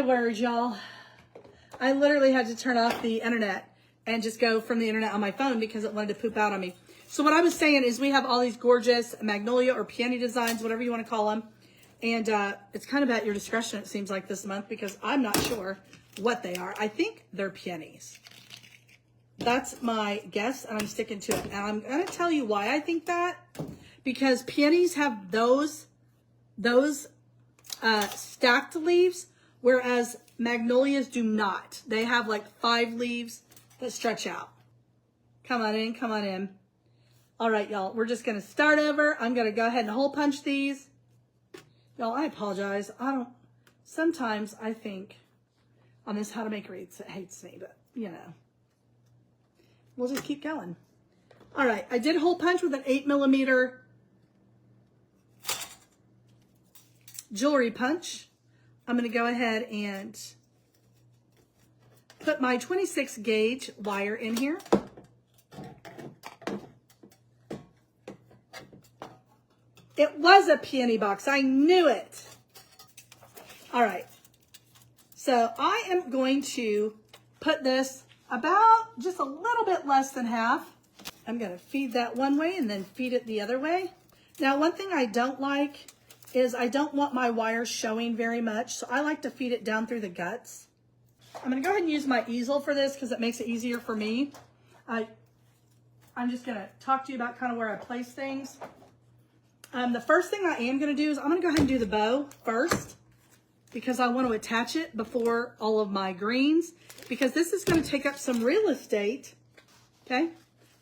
word, y'all. I literally had to turn off the internet and just go from the internet on my phone because it wanted to poop out on me. So what I was saying is we have all these gorgeous magnolia or peony designs, whatever you want to call them. And it's kind of at your discretion, it seems like, this month, because I'm not sure what they are. I think they're peonies. That's my guess, and I'm sticking to it. And I'm going to tell you why I think that. Because peonies have those stacked leaves, whereas magnolias do not. They have like 5 leaves that stretch out. Come on in, come on in. All right, y'all, we're just going to start over. I'm going to go ahead and hole punch these. Y'all, I apologize. Sometimes I think on this How to Make Wreaths, it hates me, but you know, we'll just keep going. All right, I did hole punch with an 8mm jewelry punch. I'm going to go ahead and put my 26 gauge wire in here. It was a peony box. I knew it. All right. So I am going to put this about just a little bit less than half. I'm going to feed that one way and then feed it the other way. Now, one thing I don't like is I don't want my wire showing very much. So I like to feed it down through the guts. I'm going to go ahead and use my easel for this because it makes it easier for me. I'm just going to talk to you about kind of where I place things. The first thing I am going to do is I'm going to go ahead and do the bow first because I want to attach it before all of my greens because this is going to take up some real estate. Okay.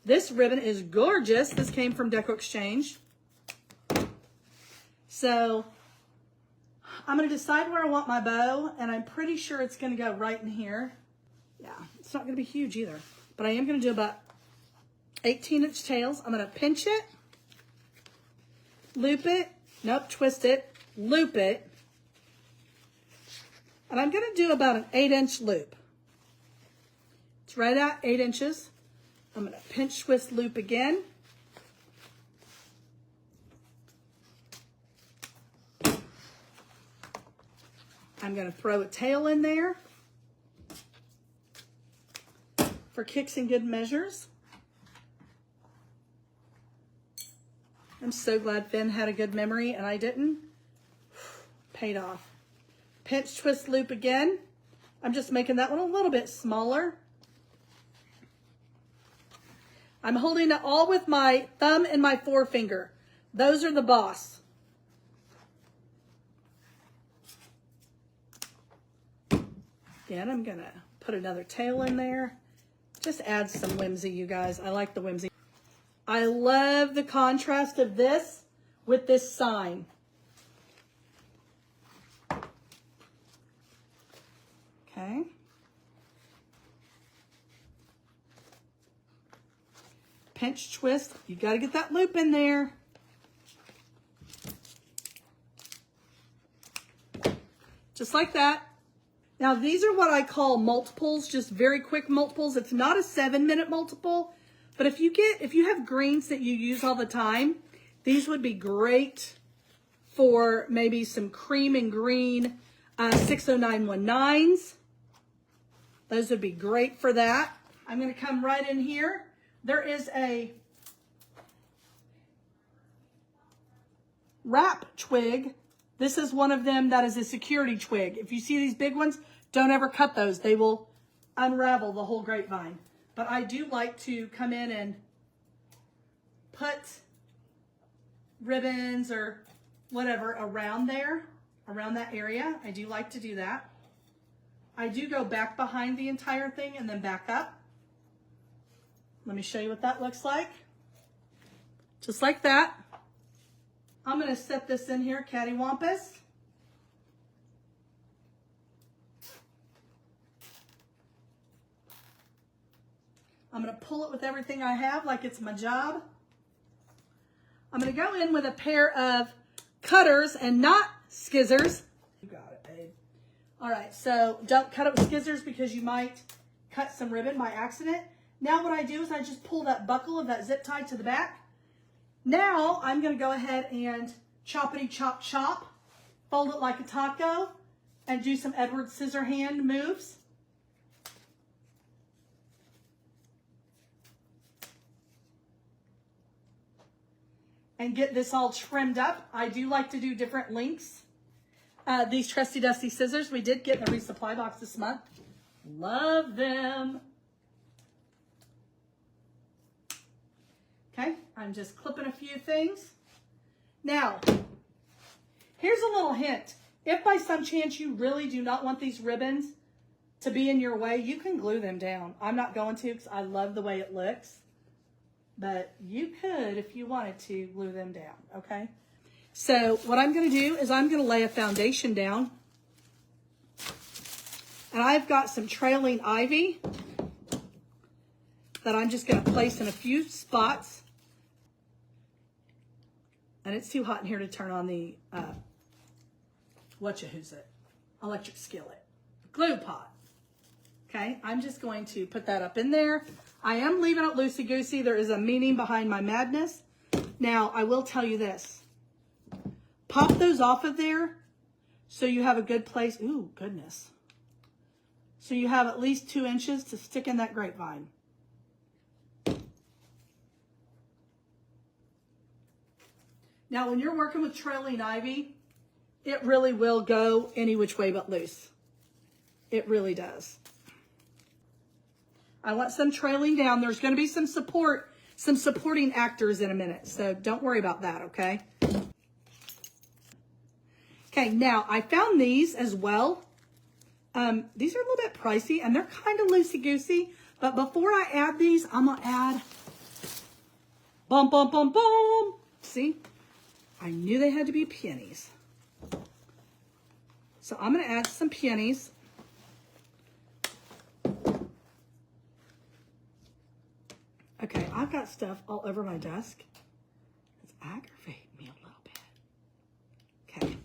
This ribbon is gorgeous. This came from Deco Exchange. So I'm going to decide where I want my bow, and I'm pretty sure it's going to go right in here. Yeah, it's not going to be huge either, but I am going to do about 18-inch tails. I'm going to pinch it, loop it, nope, twist it, loop it, and I'm going to do about an 8-inch loop. It's right at 8 inches. I'm going to pinch, twist, loop again. I'm going to throw a tail in there for kicks and good measures. I'm so glad Finn had a good memory and I didn't. Paid off. Pinch, twist, loop again. I'm just making that one a little bit smaller. I'm holding it all with my thumb and my forefinger. Those are the boss. Again, I'm going to put another tail in there. Just add some whimsy, you guys. I like the whimsy. I love the contrast of this with this sign. Okay. Pinch, twist. You got to get that loop in there. Just like that. Now, these are what I call multiples, just very quick multiples. It's not a 7-minute multiple, but if you have greens that you use all the time, these would be great for maybe some cream and green 60919s. Those would be great for that. I'm going to come right in here. There is a wrap twig. This is one of them that is a security twig. If you see these big ones, don't ever cut those. They will unravel the whole grapevine. But I do like to come in and put ribbons or whatever around there, around that area. I do like to do that. I do go back behind the entire thing and then back up. Let me show you what that looks like. Just like that. I'm going to set this in here cattywampus. I'm going to pull it with everything I have like it's my job. I'm going to go in with a pair of cutters and not scissors. You got it, babe. All right, so don't cut it with scissors because you might cut some ribbon by accident. Now what I do is I just pull that buckle of that zip tie to the back. Now I'm going to go ahead and choppity chop chop, fold it like a taco, and do some Edward Scissorhand moves. And get this all trimmed up. I do like to do different lengths. These trusty dusty scissors we did get in the resupply box this month. Love them. Okay, I'm just clipping a few things. Now, here's a little hint. If by some chance you really do not want these ribbons to be in your way, you can glue them down. I'm not going to because I love the way it looks. But you could, if you wanted to, glue them down, okay? So what I'm going to do is I'm going to lay a foundation down. And I've got some trailing ivy that I'm just going to place in a few spots. And it's too hot in here to turn on the, electric skillet. Glue pot. Okay, I'm just going to put that up in there. I am leaving it loosey-goosey. There is a meaning behind my madness. Now, I will tell you this. Pop those off of there so you have a good place. Ooh, goodness. So you have at least 2 inches to stick in that grapevine. Now, when you're working with trailing ivy, it really will go any which way but loose. It really does. I want some trailing down. There's going to be some support, some supporting actors in a minute. So don't worry about that, okay? Okay, now I found these as well. These are a little bit pricey and they're kind of loosey-goosey. But before I add these, I'm going to add, bum, bum, bum, bum. See? I knew they had to be peonies. So I'm going to add some peonies. Okay, I've got stuff all over my desk. It's aggravating me a little bit. Okay,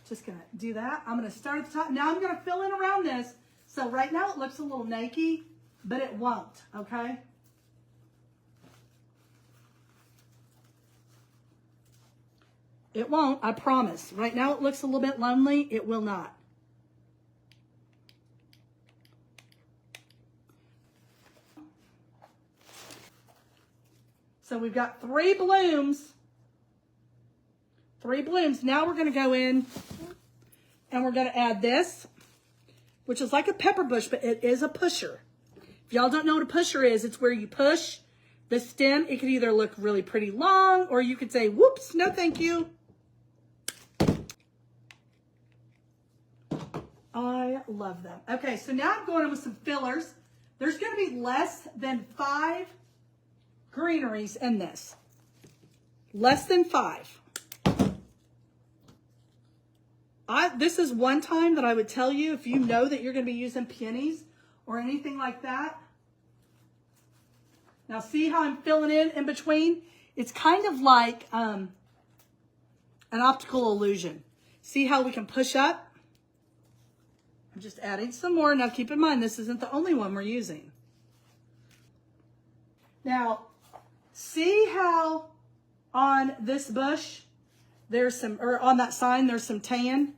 just gonna do that. I'm gonna start at the top. Now I'm gonna fill in around this. So right now it looks a little naked, but it won't, okay? It won't, I promise. Right now it looks a little bit lonely. It will not. So we've got 3 blooms. 3 blooms. Now we're going to go in and we're going to add this, which is like a pepper bush, but it is a pusher. If y'all don't know what a pusher is, it's where you push the stem. It could either look really pretty long or you could say, whoops, no thank you. I love them. Okay, so now I'm going in with some fillers. There's going to be less than 5 greeneries in this. Less than 5. This is one time that I would tell you if you know that you're going to be using peonies or anything like that. Now see how I'm filling in between? It's kind of like an optical illusion. See how we can push up? I'm just adding some more. Now keep in mind, this isn't the only one we're using. Now, see how on this bush, there's some, or on that sign, there's some tan?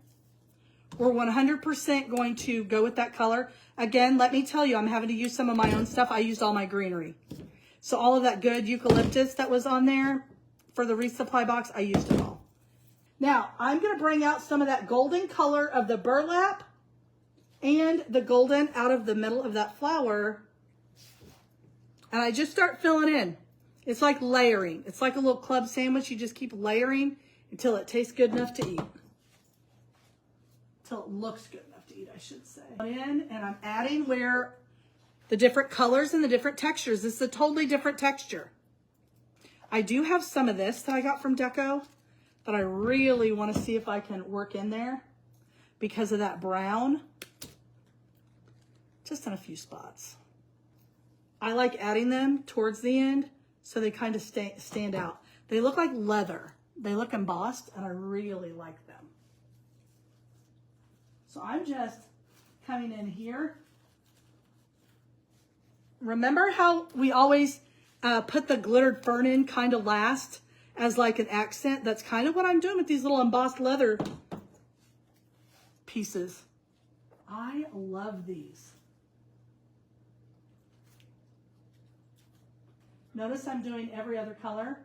We're 100% going to go with that color. Again, let me tell you, I'm having to use some of my own stuff. I used all my greenery. So all of that good eucalyptus that was on there for the resupply box, I used it all. Now, I'm going to bring out some of that golden color of the burlap and the golden out of the middle of that flower. And I just start filling in. It's like layering. It's like a little club sandwich. You just keep layering until it tastes good enough to eat. Until it looks good enough to eat, I should say. And I'm adding where the different colors and the different textures. This is a totally different texture. I do have some of this that I got from Deco that I really want to see if I can work in there because of that brown. Just in a few spots. I like adding them towards the end so they kind of stand out. They look like leather. They look embossed and I really like them. So I'm just coming in here. Remember how we always put the glittered fern in kind of last as like an accent? That's kind of what I'm doing with these little embossed leather pieces. I love these. Notice I'm doing every other color.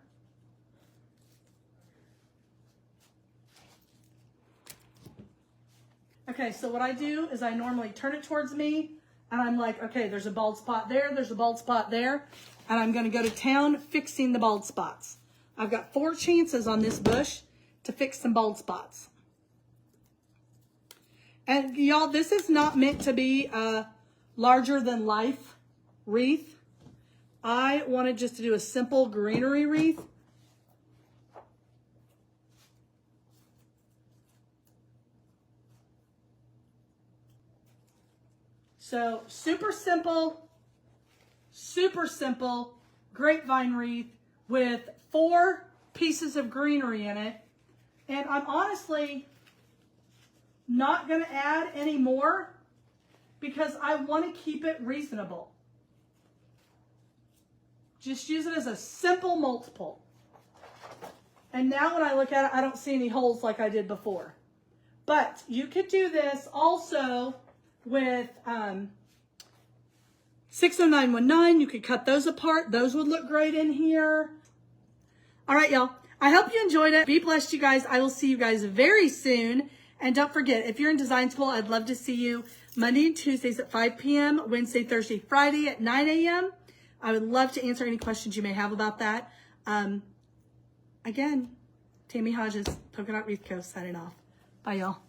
Okay, so what I do is I normally turn it towards me and I'm like, okay, there's a bald spot there, there's a bald spot there, and I'm gonna go to town fixing the bald spots. I've got 4 chances on this bush to fix some bald spots. And y'all, this is not meant to be a larger than life wreath. I wanted just to do a simple greenery wreath. So super simple grapevine wreath with 4 pieces of greenery in it. And I'm honestly not going to add any more because I want to keep it reasonable. Just use it as a simple multiple. And now when I look at it, I don't see any holes like I did before. But you could do this also with 60919. You could cut those apart. Those would look great in here. All right, y'all. I hope you enjoyed it. Be blessed, you guys. I will see you guys very soon. And don't forget, if you're in design school, I'd love to see you Monday and Tuesdays at 5 p.m., Wednesday, Thursday, Friday at 9 a.m. I would love to answer any questions you may have about that. Again, Tammy Hodges, Polka Dot Wreath Co. signing off. Bye, y'all.